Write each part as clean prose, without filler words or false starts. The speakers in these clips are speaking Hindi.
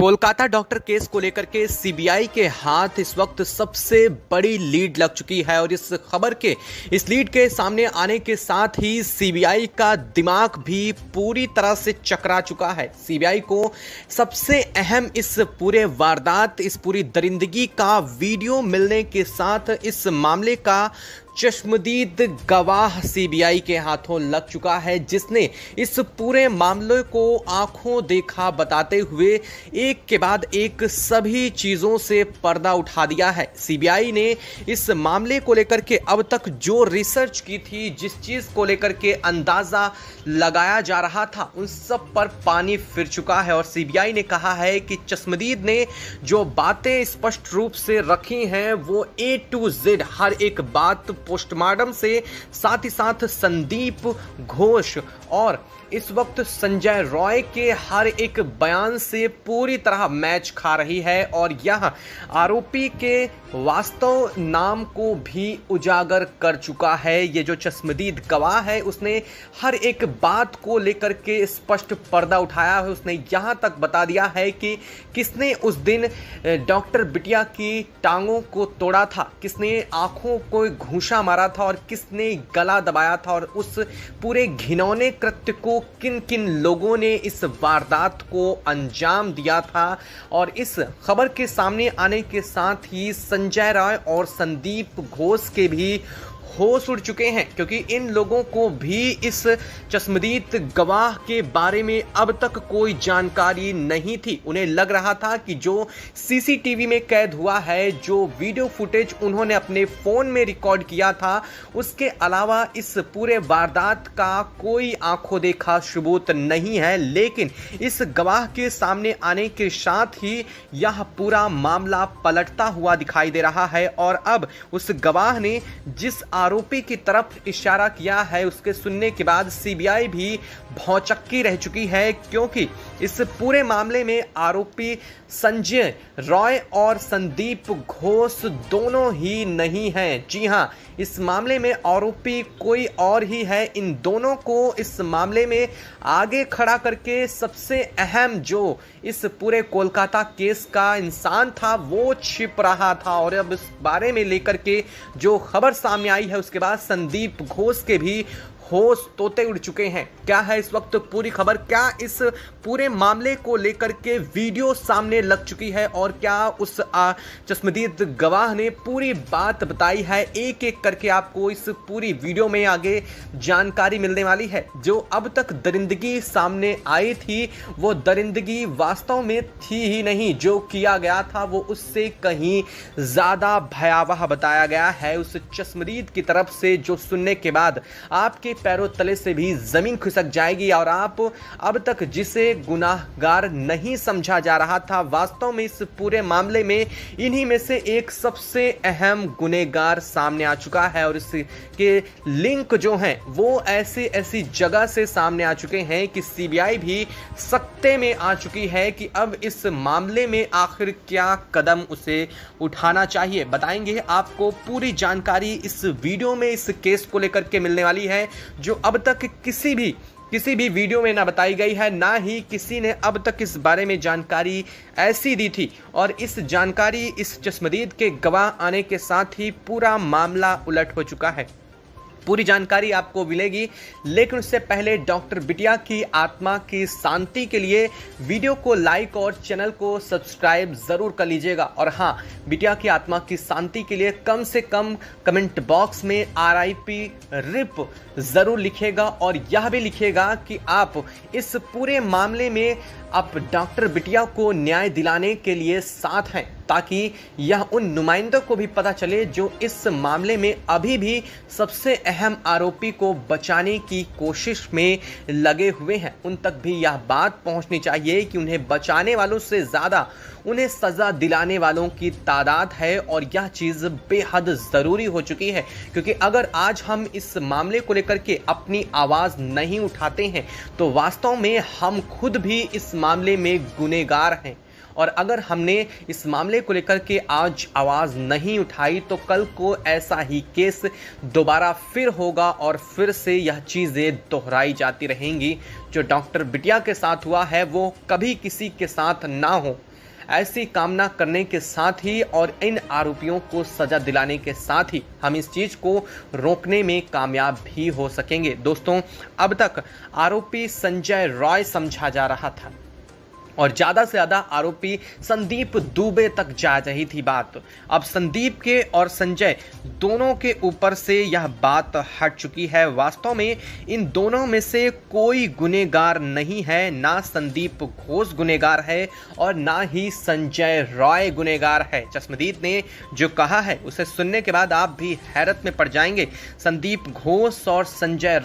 कोलकाता डॉक्टर केस को लेकर के सीबीआई के हाथ इस वक्त सबसे बड़ी लीड लग चुकी है और इस लीड के सामने आने के साथ ही सीबीआई का दिमाग भी पूरी तरह से चकरा चुका है। सीबीआई को सबसे अहम इस पूरे वारदात, इस पूरी दरिंदगी का वीडियो मिलने के साथ इस मामले का चश्मदीद गवाह सीबीआई के हाथों लग चुका है, जिसने इस पूरे मामले को आंखों देखा बताते हुए एक के बाद एक सभी चीजों से पर्दा उठा दिया है। सीबीआई ने इस मामले को लेकर के अब तक जो रिसर्च की थी, जिस चीज को लेकर के अंदाजा लगाया जा रहा था, उन सब पर पानी फिर चुका है और सीबीआई ने कहा है कि चश्मदीद ने जो बातें स्पष्ट रूप से रखी हैं वो A to Z हर एक बात पोस्टमार्टम से, साथ ही साथ संदीप घोष और इस वक्त संजय रॉय के हर एक बयान से पूरी तरह मैच खा रही है और यह आरोपी के वास्तव नाम को भी उजागर कर चुका है। ये जो चश्मदीद गवाह है उसने हर एक बात को लेकर के स्पष्ट पर्दा उठाया है। उसने यहाँ तक बता दिया है कि किसने उस दिन डॉक्टर बिटिया की टांगों को तोड़ा था, किसने आंखों को घूंसा मारा था और किसने गला दबाया था और उस पूरे घिनौने कृत्य को किन किन लोगों ने इस वारदात को अंजाम दिया था। और इस खबर के सामने आने के साथ ही संजय राय और संदीप घोष के भी होश उड़ चुके हैं, क्योंकि इन लोगों को भी इस चश्मदीद गवाह के बारे में अब तक कोई जानकारी नहीं थी। उन्हें लग रहा था कि जो सीसीटीवी में कैद हुआ है, जो वीडियो फुटेज उन्होंने अपने फ़ोन में रिकॉर्ड किया था, उसके अलावा इस पूरे वारदात का कोई आंखों देखा सबूत नहीं है। लेकिन इस गवाह के सामने आने के साथ ही यह पूरा मामला पलटता हुआ दिखाई दे रहा है और अब उस गवाह ने जिस आरोपी की तरफ इशारा किया है, उसके सुनने के बाद सीबीआई भी भौचक्की रह चुकी है, क्योंकि इस पूरे मामले में आरोपी संजय रॉय और संदीप घोष दोनों ही नहीं हैं। जी हां, इस मामले में आरोपी कोई और ही है। इन दोनों को इस मामले में आगे खड़ा करके सबसे अहम जो इस पूरे कोलकाता केस का इंसान था वो छिप रहा था और अब इस बारे में लेकर के जो खबर सामने आई है उसके बाद संदीप घोष के भी होश तोते उड़ चुके हैं। क्या है इस वक्त पूरी खबर, क्या इस पूरे मामले को लेकर के वीडियो सामने लग चुकी है और क्या उस चश्मदीद गवाह ने पूरी बात बताई है, एक एक करके आपको इस पूरी वीडियो में आगे जानकारी मिलने वाली है। जो अब तक दरिंदगी सामने आई थी वो दरिंदगी वास्तव में थी ही नहीं, जो किया गया था वो उससे कहीं ज़्यादा भयावह बताया गया है उस चश्मदीद की तरफ से, जो सुनने के बाद आपके पैरों तले से भी जमीन खिसक जाएगी और आप अब तक जिसे गुनाहगार नहीं समझा जा रहा था, वास्तव में इस पूरे मामले में इन्हीं में से एक सबसे अहम गुनहगार सामने आ चुका है और इसके लिंक जो हैं वो ऐसी जगह से सामने आ चुके हैं कि सीबीआई भी सकते में आ चुकी है कि अब इस मामले में आखिर क्या कदम उसे उठाना चाहिए। बताएंगे आपको पूरी जानकारी इस वीडियो में इस केस को लेकर के मिलने वाली है, जो अब तक किसी भी वीडियो में ना बताई गई है, ना ही किसी ने अब तक इस बारे में जानकारी ऐसी दी थी। और इस जानकारी, इस चश्मदीद के गवाह आने के साथ ही पूरा मामला उलट हो चुका है। पूरी जानकारी आपको मिलेगी, लेकिन उससे पहले डॉक्टर बिटिया की आत्मा की शांति के लिए वीडियो को लाइक और चैनल को सब्सक्राइब ज़रूर कर लीजिएगा। और हाँ, बिटिया की आत्मा की शांति के लिए कम से कम कमेंट बॉक्स में RIP रिप ज़रूर लिखिएगा और यह भी लिखिएगा कि आप इस पूरे मामले में आप डॉक्टर बिटिया को न्याय दिलाने के लिए साथ हैं, ताकि यह उन नुमाइंदों को भी पता चले जो इस मामले में अभी भी सबसे अहम आरोपी को बचाने की कोशिश में लगे हुए हैं। उन तक भी यह बात पहुंचनी चाहिए कि उन्हें बचाने वालों से ज़्यादा उन्हें सज़ा दिलाने वालों की तादाद है और यह चीज़ बेहद ज़रूरी हो चुकी है, क्योंकि अगर आज हम इस मामले को लेकर के अपनी आवाज़ नहीं उठाते हैं तो वास्तव में हम खुद भी इस मामले में गुनहगार हैं। और अगर हमने इस मामले को लेकर के आज आवाज़ नहीं उठाई तो कल को ऐसा ही केस दोबारा फिर होगा और फिर से यह चीज़ें दोहराई जाती रहेंगी। जो डॉक्टर बिटिया के साथ हुआ है वो कभी किसी के साथ ना हो, ऐसी कामना करने के साथ ही और इन आरोपियों को सजा दिलाने के साथ ही हम इस चीज को रोकने में कामयाब भी हो सकेंगे। दोस्तों, अब तक आरोपी संजय रॉय समझा जा रहा था और ज़्यादा से ज़्यादा आरोपी संदीप दुबे तक जा रही थी बात। अब संदीप के और संजय दोनों के ऊपर से यह बात हट चुकी है। वास्तव में इन दोनों में से कोई गुनहगार नहीं है, ना संदीप घोष गुनहगार है और ना ही संजय रॉय गुनहगार है। चश्मदीद ने जो कहा है उसे सुनने के बाद आप भी हैरत में पड़ जाएंगे। संदीप घोष और संजय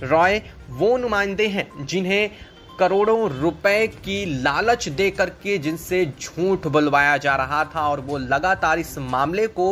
रॉय वो नुमाइंदे हैं जिन्हें करोड़ों रुपए की लालच दे करके जिनसे झूठ बुलवाया जा रहा था और वो लगातार इस मामले को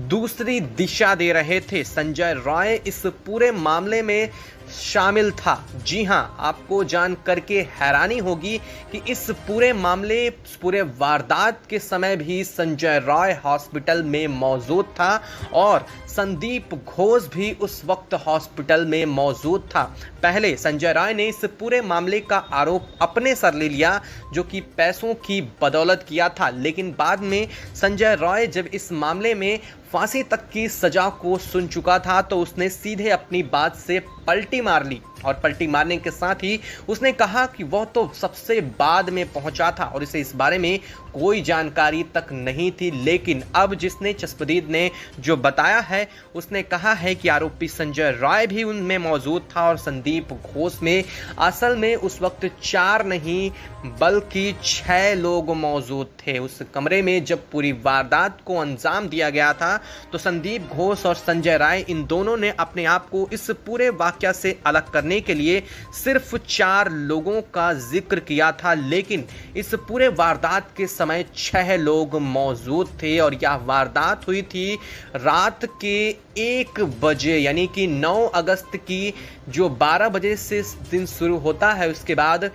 दूसरी दिशा दे रहे थे। संजय रॉय इस पूरे मामले में शामिल था। जी हां, आपको जान करके हैरानी होगी कि इस पूरे मामले, पूरे वारदात के समय भी संजय रॉय हॉस्पिटल में मौजूद था और संदीप घोष भी उस वक्त हॉस्पिटल में मौजूद था। पहले संजय रॉय ने इस पूरे मामले का आरोप अपने सर ले लिया, जो कि पैसों की बदौलत किया था, लेकिन बाद में संजय रॉय जब इस मामले में फांसी तक की सजा को सुन चुका था तो उसने सीधे अपनी बात से पलटी मार ली और पलटी मारने के साथ ही उसने कहा कि वह तो सबसे बाद में पहुंचा था और इसे इस बारे में कोई जानकारी तक नहीं थी। लेकिन अब जिसने चश्मदीद ने जो बताया है उसने कहा है कि आरोपी संजय रॉय भी उनमें मौजूद था और संदीप घोष में असल में उस वक्त 4 नहीं बल्कि 6 लोग मौजूद थे उस कमरे में। जब पूरी वारदात को अंजाम दिया गया था तो संदीप घोष और संजय रॉय इन दोनों ने अपने आप को इस पूरे वाकया से अलग करने के लिए सिर्फ 4 लोगों का जिक्र किया था, लेकिन इस पूरे वारदात के समय 6 लोग मौजूद थे और यह वारदात हुई थी रात के 1 बजे, यानी कि 9 अगस्त की जो 12 बजे से दिन शुरू होता है उसके बाद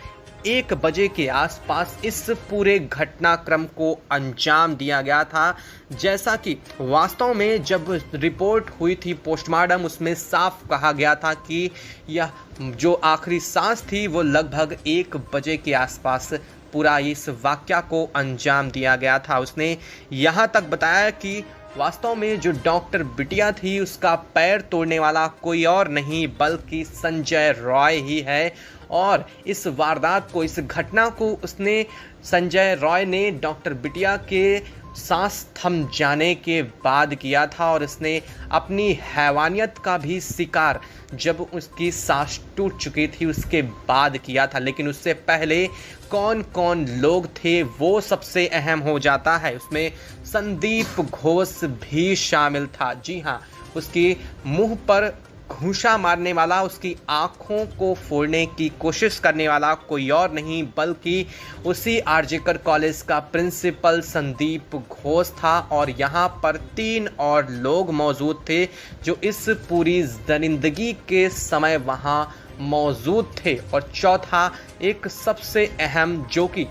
1 बजे के आसपास इस पूरे घटनाक्रम को अंजाम दिया गया था। जैसा कि वास्तव में जब रिपोर्ट हुई थी पोस्टमार्टम, उसमें साफ कहा गया था कि यह जो आखिरी सांस थी वो लगभग 1 बजे के आसपास पूरा इस वाकया को अंजाम दिया गया था। उसने यहाँ तक बताया कि वास्तव में जो डॉक्टर बिटिया थी उसका पैर तोड़ने वाला कोई और नहीं बल्कि संजय रॉय ही है और इस वारदात को, इस घटना को उसने संजय रॉय ने डॉक्टर बिटिया के सांस थम जाने के बाद किया था और इसने अपनी हैवानियत का भी शिकार जब उसकी सांस टूट चुकी थी उसके बाद किया था। लेकिन उससे पहले कौन कौन लोग थे वो सबसे अहम हो जाता है। उसमें संदीप घोष भी शामिल था। जी हाँ, उसकी मुंह पर घूंसा मारने वाला, उसकी आंखों को फोड़ने की कोशिश करने वाला कोई और नहीं बल्कि उसी आरजेकर कॉलेज का प्रिंसिपल संदीप घोष था और यहाँ पर 3 और लोग मौजूद थे जो इस पूरी दरिंदगी के समय वहाँ मौजूद थे। और चौथा एक सबसे अहम जो कि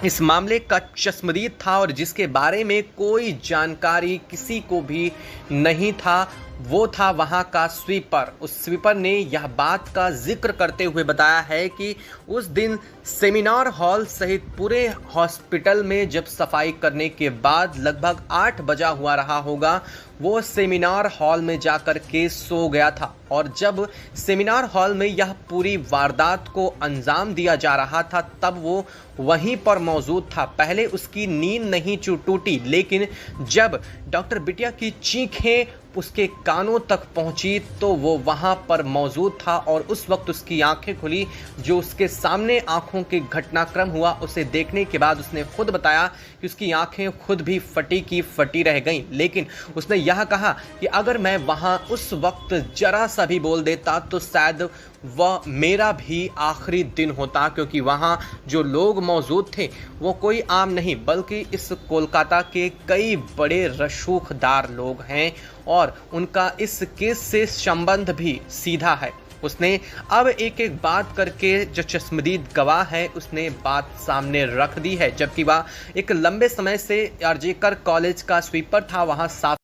इस मामले का चश्मदीद था और जिसके बारे में कोई जानकारी किसी को भी नहीं था, वो था वहाँ का स्वीपर। उस स्वीपर ने यह बात का जिक्र करते हुए बताया है कि उस दिन सेमिनार हॉल सहित पूरे हॉस्पिटल में जब सफाई करने के बाद लगभग 8 बजा हुआ रहा होगा, वो सेमिनार हॉल में जाकर के सो गया था और जब सेमिनार हॉल में यह पूरी वारदात को अंजाम दिया जा रहा था तब वो वहीं पर मौजूद था। पहले उसकी नींद नहीं टूटी, लेकिन जब डॉक्टर बिटिया की चीखें उसके कानों तक पहुंची तो वो वहां पर मौजूद था और उस वक्त उसकी आंखें खुली। जो उसके सामने आंखों के घटनाक्रम हुआ उसे देखने के बाद उसने खुद बताया कि उसकी आंखें खुद भी फटी की फटी रह गईं। लेकिन उसने यह कहा कि अगर मैं वहां उस वक्त जरा सा भी बोल देता तो शायद वह मेरा भी आखिरी दिन होता, क्योंकि वहाँ जो लोग मौजूद थे वो कोई आम नहीं बल्कि इस कोलकाता के कई बड़े रसूखदार लोग हैं और उनका इस केस से संबंध भी सीधा है। उसने अब एक एक बात करके जो चश्मदीद गवाह है उसने बात सामने रख दी है, जबकि वह एक लंबे समय से आरजेकर कॉलेज का स्वीपर था, वहाँ साफ